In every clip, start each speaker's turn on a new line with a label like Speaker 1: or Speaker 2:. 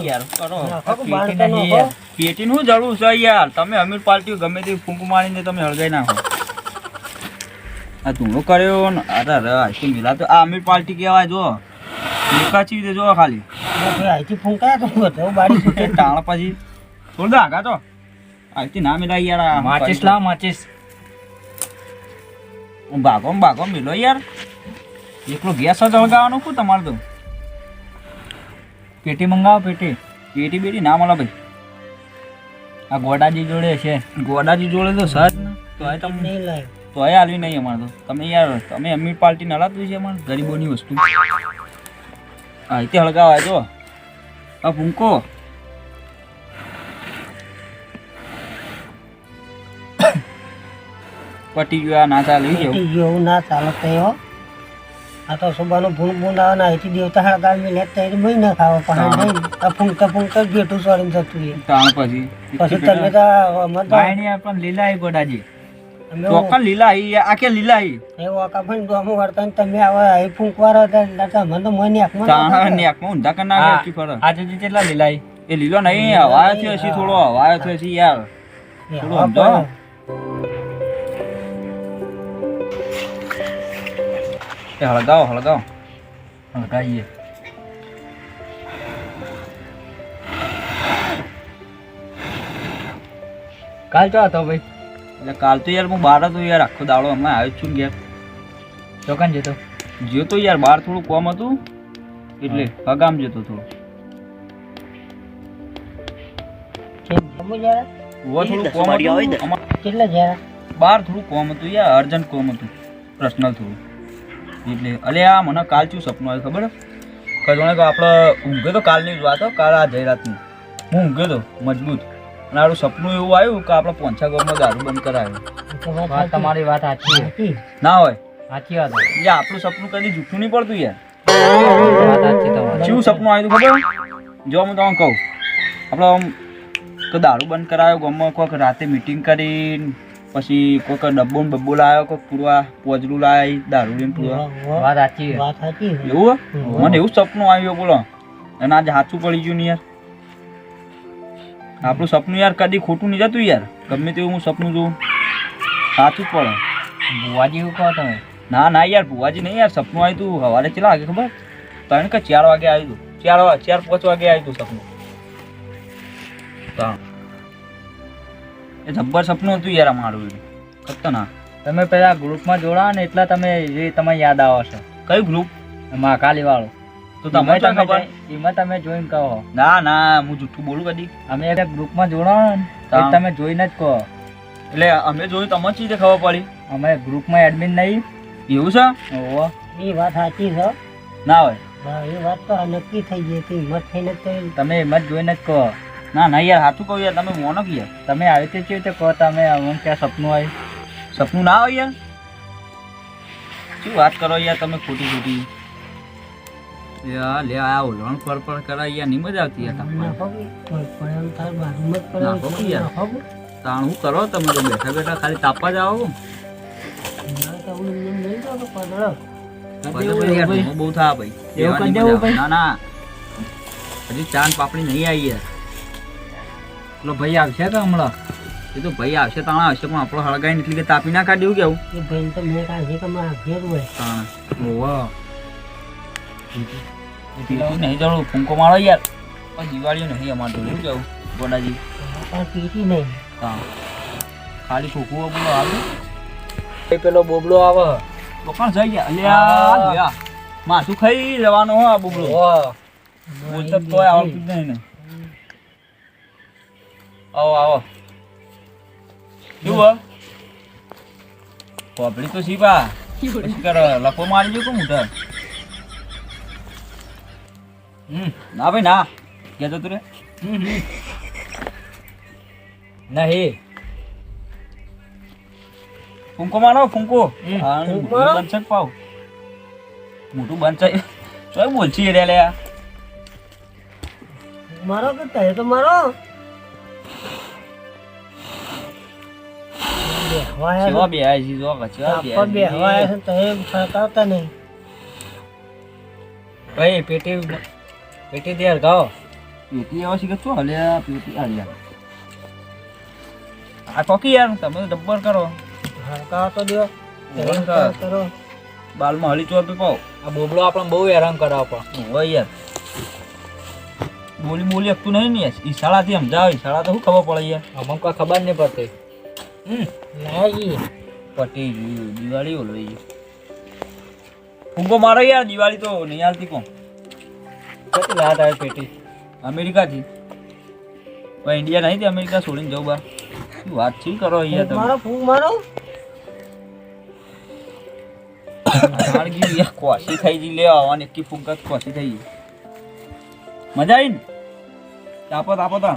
Speaker 1: યાર કરો પેટીનું જરૂર છે યાર. તમે અમીર પાર્ટી ગમે તે ફૂંક મારીને તમે હળગાઈ નાખો. આ ધૂણો કર્યો ને અરે આઈથી મિલા તો આ અમીર પાર્ટી કહેવાય. જો એકાચી રીતે જો ખાલી
Speaker 2: આઈથી ફૂંકાય તો બધો બાડી છૂટે
Speaker 1: ટાણા પછી થોડું દા આગા તો આઈથી ના મિલાય યાર.
Speaker 3: માચીસ લાવ માચીસ.
Speaker 1: ભાગો મિલો યાર. એકલો ગેસ જ હળગાવવાનો શું તમારે તો?
Speaker 3: પેટી મંગાવો પેટી.
Speaker 1: પેટી બેટી ના મળે ભાઈ.
Speaker 3: આ ગોડાજી જોડે છે.
Speaker 1: ગોડાજી જોડે તો સજ ને તો આ તમને
Speaker 2: નહીં લાય
Speaker 1: તો એ હાલવી નહીં અમારે તો. તમે યાર તમે અમીર પાર્ટી નલાતું છે અમારે ગરીબોની વસ્તુ. હા તે હળગાવાય જો આ ભૂંકો પટી ગયો. આ ના ચાલે
Speaker 2: પેટી જેવું ના ચાલે તો એવો. આ તો સુબાનો ભૂંડ ભૂંડ આવે ને અહીંથી દેવતા હળગાવી મેં લેતા એ ભાઈ ના ખાવા પણ નહીં આ ફૂંકા ગેટું સોરીને જતું રહે.
Speaker 1: તાણ પછી
Speaker 2: તમે તો
Speaker 3: બાયણી પણ લીલા આવી ગોડાજી.
Speaker 1: ચોક્કસ લીલા આઈ આખે લીલા આઈ
Speaker 2: એવો આકા ભાઈ ગોમો વળતા ને તમે આવો અહીં ફૂંકવારો હતા મને તો મને આંખમાં
Speaker 1: તાણ ને આંખમાં ઊંધા કરી નાખે કી ફરક.
Speaker 3: આજે કેટલા લીલા આવી?
Speaker 1: એ લીલો નહીં હવાયો થયો છે થોડો હવાયો થયો છે યાર. થોડું સમજો. એ હળગાવો
Speaker 3: હળગાઈએ. કાલ ચો હતો ભાઈ?
Speaker 1: એટલે કાલ તો યાર હું બહાર હતો યાર. આખો દાડો હમણાં આવ્યો છું ને ઘેર.
Speaker 3: ચોકન જતો
Speaker 1: જ્યો તો યાર બહાર થોડું કોમ હતું એટલે હગામ જતો થોડો. થોડું કોમ હતું
Speaker 2: કેટલા જરા
Speaker 1: બહાર થોડું કોમ હતું યાર. અર્જન્ટ કોમ હતું પર્સનલ થોડું એટલે. અલે આ મને કાલ શું સપનું આવ્યું ખબર? કહેવાને કે આપણે ઊંઘ્યો તો કાલની જ વાત. કાલ આ જઈ રાતની હું ઊંઘ્યો તો મજબૂત અને આરું સપનું એવું આવ્યું કે આપણે પોંછા ગામમાં દારૂ બંધ કરાવ્યો.
Speaker 3: તમારી વાત સાચી
Speaker 1: ના હોય
Speaker 3: સાચી વાત.
Speaker 1: એટલે આપણું સપનું કદી જૂઠું નહીં પડતું યાર.
Speaker 3: વાત સાચી તમારી.
Speaker 1: શું સપનું આવ્યું ખબર? જો હું તમને કહું આપણે આમ તો દારૂ બંધ કરાવ્યો ગામમાં. કોઈક રાતે મીટિંગ કરીને પછી કોઈક ડબ્બો ને બબ્બો લાવ્યો. કોઈક પૂરવા પોજરું લાવી દારૂ લઈને પૂરવા.
Speaker 3: વાત સાચી.
Speaker 1: એવું મને એવું સપનું આવ્યું બોલો. અને આજે સાચું પડી ગયું ને યાર. આપણું સપનું યાર કદી ખોટું નહીં જતું યાર. ગમે તેવું હું સપનું જોઉં સાચું જ પડે.
Speaker 3: ભુવાજી એવું કહો તમે?
Speaker 1: ના યાર ભુવાજી નહીં યાર. સપનું આવ્યું તું સવારે કેટલા વાગે ખબર? 3 કે 4 વાગે આવ્યું હતું. 4 5 વાગે આવ્યું હતું સપનું. એ જબ્બર સપનું હતું યાર અમારું. ખતરનાક.
Speaker 3: તમે પેલા ગ્રુપમાં જોડાવો ને એટલા તમે જે તમને યાદ આવે છે.
Speaker 1: કયું ગ્રુપ?
Speaker 3: મહાકાલી વાળું.
Speaker 1: તો તમે ખબર?
Speaker 3: એમાં તમે જોઈને કહો.
Speaker 1: ના હું જૂઠું બોલું કદી.
Speaker 3: અમે એક ગ્રુપમાં જોડાવો ને તો તમે જોઈને જ કહો.
Speaker 1: એટલે અમે જોયું તમને ચીજે ખબર પડી?
Speaker 3: અમે ગ્રુપમાં એડમિન નહીં.
Speaker 1: એવું છે?
Speaker 3: ઓહો
Speaker 2: એ વાત સાચી છે.
Speaker 1: ના હોય
Speaker 2: એ વાત તો નક્કી થઈ ગઈ હતી. હિંમત થઈને
Speaker 3: તમે એમ જ જોઈને જ કહો.
Speaker 1: ના યાર સાચું કહું યાર. તમે મોનો કે યાર.
Speaker 3: તમે આવી રીતે કેવી રીતે કહો તમે અમને ક્યાં સપનું આવ્યું?
Speaker 1: સપનું ના હોય યાર. શું વાત કરો યાર તમે ખોટી. યાર લે આ ઓલણ પર કરાય યાર. નહીં મજા આવતી યાર. તાણ હું કરો તમે તો બેઠા ખાલી તાપવા જ આવો. બહુ થા ભાઈ. ના હજી ચાંદ પાપડી નહીં આવી યાર.
Speaker 3: પેલો ભાઈ આવશે કે હમણાં?
Speaker 1: એ તો ભાઈ આવશે તાણા આવશે પણ આપણો હળગાઈને એટલી કે તાપી ના કાઢ્યું કેવું?
Speaker 2: એ ભાઈ તો મેં કાઢી કે મારા ઘેર હોય.
Speaker 1: નહીં જવું ફૂંકો મારો યાર. પણ દિવાળીઓ નહીં અમારે તો એવું કેવું ગોડાજી?
Speaker 2: પણ પીટી નહીં.
Speaker 1: હા ખાલી ફૂકવો બોલો આવે.
Speaker 3: પેલો બોબલો આવે
Speaker 1: તો પણ જઈ ગયા. અલ્યા માથું ખાઈ જવાનો હો આ બોબલો. બોલતા તોય આવડતું જ નહીં ને. આવો કેવું પોપડી તો સીપા પછી કર લખો મારી જો કોણ ઉઠા. ના ભાઈ ના ક્યાં જતું રે?
Speaker 3: નહીં
Speaker 1: ફૂંકો મારો ફૂંકો. બંધ પાવ મોટું બંધ ચોય બોલછી રે લે.
Speaker 2: મારો કે તે તો મારો
Speaker 1: સેવા બે આઈ જી જો કચવા
Speaker 2: બે હવાય છે તો એ ફરકાવતા નહીં.
Speaker 3: ભાઈ પેટી દે હળગાવો.
Speaker 1: પેટી આવે છે કે શું હલ્યા પેટી યાર આ કોકી યાર તમે તો ડબ્બર કરો
Speaker 2: હરકા તો દો
Speaker 1: હરકા.
Speaker 2: કરો
Speaker 1: બાલમાં હળી ચોર પાવ
Speaker 3: આ બોબડો આપણને બહુ હેરાન કરાવ પણ
Speaker 1: હોય યાર બોલી શકતું નહીં ને યાર ઈશાળાથી સમજાવે ઈશાળા તો શું ખબર પડે યાર
Speaker 3: અમને કોઈ ખબર નહીં પડતી
Speaker 2: લાગી
Speaker 1: પટી ગયું દિવાળી ઓલો ફૂંકો મારો યાર દિવાળી તો નહીં હાલતી કોણ
Speaker 3: કેટલી લાટ આવે પેટી
Speaker 1: અમેરિકાથી પણ ઇન્ડિયા નહીં તે અમેરિકા છોડીને જવું બા શું વાત છે કરો યાર તમે
Speaker 2: મારો ફૂગ મારો
Speaker 1: હાડગી યાર કોશી થઈ ગઈ લે આવવાની એકી ફૂંકા કોશી થઈ ગઈ મજા આવી ને તાપો તા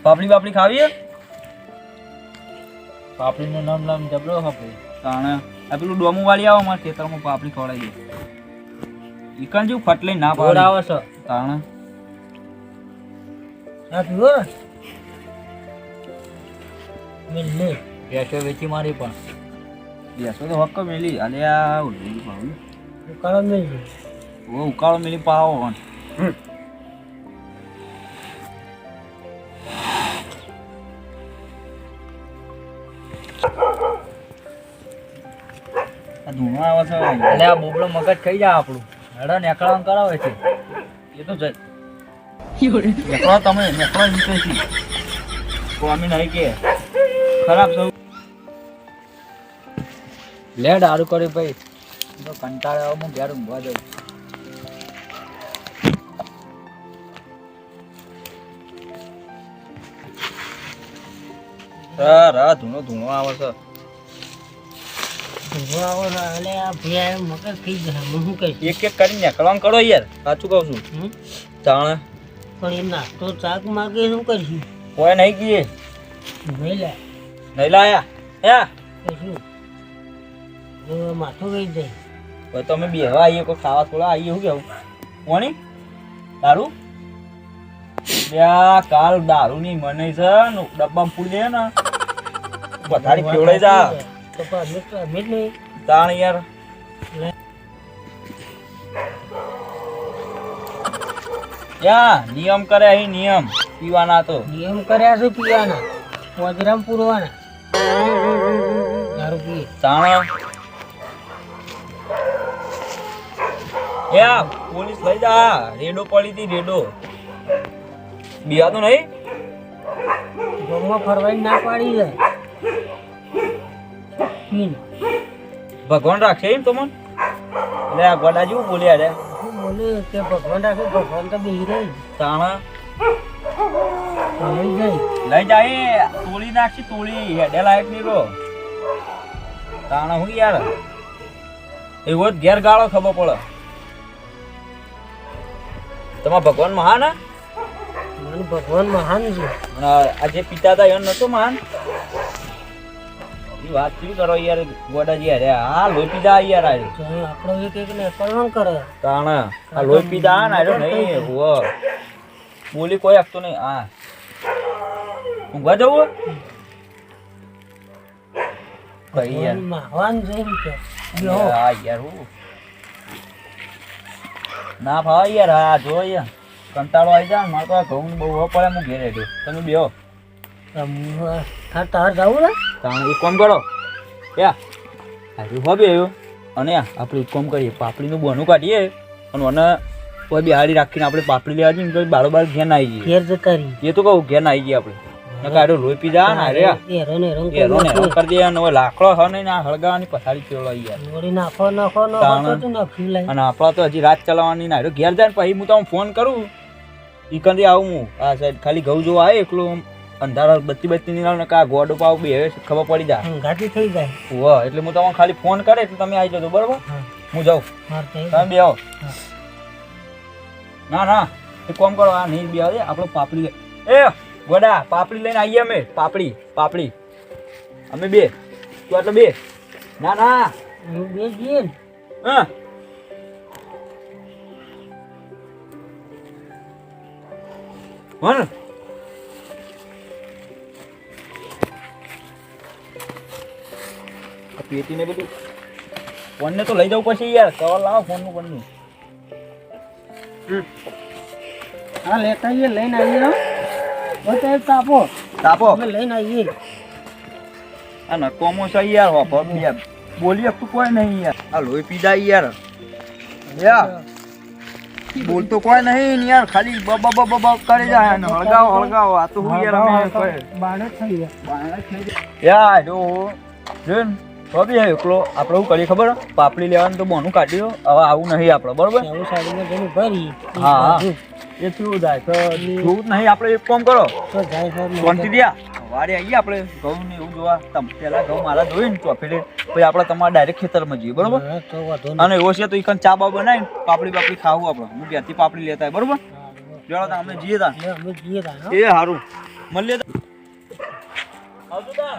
Speaker 1: પાપડી બાપડી ખાવી હે?
Speaker 3: પાપડીનું નામ જબરો આપણે
Speaker 1: તાણે આ પેલું ડોમું વાળી આવો મારા ખેતરમાં પાપડી ખવડાવી દે ઈકણ જેવું ફટ લઈને ના
Speaker 3: બોર
Speaker 1: પાડે
Speaker 3: આવે છે
Speaker 1: તાણે
Speaker 2: આ પીવો મિલ લે
Speaker 3: ભેંસો વેચી મારી પણ
Speaker 1: બેસો તો હક્કો મેલી અલે આ ઉડી પાવું
Speaker 2: ઉકાળો મિલ લે
Speaker 1: ઓ ઉકાળો મેલી પાવો આ ધૂણો આવે છે
Speaker 3: એટલે આ બોબડો મગજ ખાઈ જાય આપણું હેડો નેકળવાનું કરાવે છે
Speaker 1: એ તો જઈ નેકળો તમે નેકળો નીકળે છે કોમી નહીં કે ખરાબ સૌ
Speaker 3: લે દારૂ કરી ભાઈ તો કંટાળે આવે હું ઘેર ઊંઘવા જાઉં
Speaker 1: સર ધૂણો ધૂણો આવે છે
Speaker 2: ધોવો આવો ને એટલે આ ભૈયા મગજ થઈ જાય હું શું કહીશ
Speaker 1: એક એક કરીને નેકળવાનું કરો યાર સાચું કહું છું
Speaker 2: હમ?
Speaker 1: તાણે
Speaker 2: પણ એ નાસ્તો ચાક માગે શું કરીશું
Speaker 1: કોઈ નહીં કીએ
Speaker 2: નહીં લે
Speaker 1: નહીં લાયા હે
Speaker 2: કશું હવે માથું ગઈ જાય
Speaker 1: હવે તમે બેહવા આવીએ કોઈ ખાવા થોડા આવીએ શું કેવું કોણી દારૂ યા કાલ દારૂની મને છે ને ડબ્બામાં પૂરી દે ને પથારી ફેવડાઈ જા
Speaker 2: તો પણ અમે જ નહીં
Speaker 1: તાણ યાર
Speaker 2: લે.
Speaker 1: યા નિયમ કરે અહીં નિયમ પીવાના તો
Speaker 2: નિયમ કર્યા છે પીવાના વજરામ પૂરવાના દારૂ પીએ
Speaker 1: તાણ યા પોલીસ લઈ જા રેડો પડી હતી રેડો બિયાતું નહીં
Speaker 2: ગામમાં ફરવાની ના પાડી છે પીને
Speaker 1: ભગવાન રાખશે એમ તો મન એટલે આ ગોડા જેવું બોલ્યા રે
Speaker 2: શું બોલે કે ભગવાન રાખે ભગવાન તો બેહી રહી
Speaker 1: તાણ
Speaker 2: લઈ જાય
Speaker 1: લઈ જાય તોડી નાખશે તોડી હેડે લાયક નહીં રો તાણ હું યાર એવો જ ઘેર ગાળો ખબર પડે તમારા ભગવાન મહાન હે?
Speaker 2: મને ભગવાન મહાન છે
Speaker 1: અને આ જે પિતા હતા એમ નતો મહાન એ વાત કેવી કરો યાર ગોડાજી અરે હા લોહી પીધા યાર આ
Speaker 2: તો આપણો એક એક ને કરવાનું કરે
Speaker 1: તાણ આ લોહી પીધા ને આર્યો નહીં ઓ બોલી કોઈ આપતો નહીં હા ઊંઘવા જવું કઈ યાર
Speaker 2: મહાન છે એમ કે બેહો.
Speaker 1: હા યાર હું ના ભાવ યાર હા જો યાર કંટાળો આવી જાય ને મારે તો આ ઘઉં બહુ હવા પડે હું ઘેર હેડ્યો તમે બેહો
Speaker 2: તાર જવું ને
Speaker 1: તાણ એક કામ કરો યા હારી હો બેહ્યો અને આપણે એક કામ કરીએ પાપડીનું બોનું કાઢીએ અને મને કોઈ બિહારી રાખીને આપણે પાપડી લેવા જઈએ ને તો બારોબાર ઘેર ના આવી જઈએ
Speaker 2: ઘેર જતા રહી
Speaker 1: એ તો કહું ઘેર ના આવી જઈએ આપણે કાઢો લોહી પીધા ને અરે
Speaker 2: હેરો ને હેરો
Speaker 1: એરો ને એરો કરી દે અને હવે લાકડો હ નહીં આ હળગાવાની પથારી ફેરવાઈ યાર
Speaker 2: વળી નાખો
Speaker 1: તાણ.
Speaker 2: તો નાખ્યું લાય
Speaker 1: અને આપણા તો હજી રાત ચલાવવાની ના ઘેર જાય ને પછી હું તમને ફોન કરું ઈ કંદી આવું હું આ સાઈડ ખાલી ઘઉં જોવા આવે એકલું અંધારા બત્તી ની લાવ ને કા ગોડો પાવ બે ખબર પડી જાય
Speaker 2: ઘાટી થઈ જાય
Speaker 1: વાહ એટલે હું તમને ખાલી ફોન કરે એટલે તમે આવી જજો બરોબર
Speaker 2: હા.
Speaker 1: હું જાઉં
Speaker 2: માર તો
Speaker 1: તમે બે આવો ના ના એક કામ કરો આ નહીં બે આવે આપણો પાપડી લે એ ગોડા પાપડી લઈને આવીએ અમે પાપડી અમે બે તું એટલે બે ના ના
Speaker 2: હું બે જઈએ ને
Speaker 1: હા વન પેટી ને બધું ફોન ને તો લઈ જવું પછી યાર કવર લાવો ફોન નું
Speaker 2: હા લેતા આવીએ લઈને આવીએ હો. બતાવી તાપો
Speaker 1: તાપો
Speaker 2: અમે લઈને આવીએ.
Speaker 1: આ નકોમો છે યાર હોપો યાર બોલી તું કોઈ નહીં યાર આ લોહી પીધા યાર યાર બોલતો કોઈ નહીં યાર ખાલી બબ બબ બબ કરી જાય ને હળગાવો આ તો હું યાર અમે કોઈ
Speaker 2: બાણે થઈ ગયા.
Speaker 1: યાર જો જોન હવે એકલો આપણે શું કરીએ ખબર પાપડી લેવાનું તો બોનું કાઢ્યો હવે આવું નહીં આપણે બરોબર
Speaker 2: એવું સાડીમાં જઈને ભરી
Speaker 1: હા હા એ શું જાય તો જોવું જ નહીં આપણે એક કામ કરો
Speaker 2: તો જાય છે
Speaker 1: શાંતિ દ્યા વારે આવીએ આપણે ઘઉં ને એવું જોવા તમે પેલા ઘઉં મારા જોઈ ને ચોફેટે પછી આપણે તમારા ડાયરેક્ટ ખેતરમાં જઈએ બરોબર
Speaker 2: હા, તો વાંધો નહીં.
Speaker 1: અને એવો છે તો ઈકન ચા બા બનાવીને પાપડી બાપડી ખાવું આપણે હું ઘેરથી પાપડી લેતા હોય, બરોબર જોડો તા અમે જઈએ તા
Speaker 2: લે, અમે જઈએ તાણ, હો.
Speaker 1: એ સારું મળીએ તા આવજો તા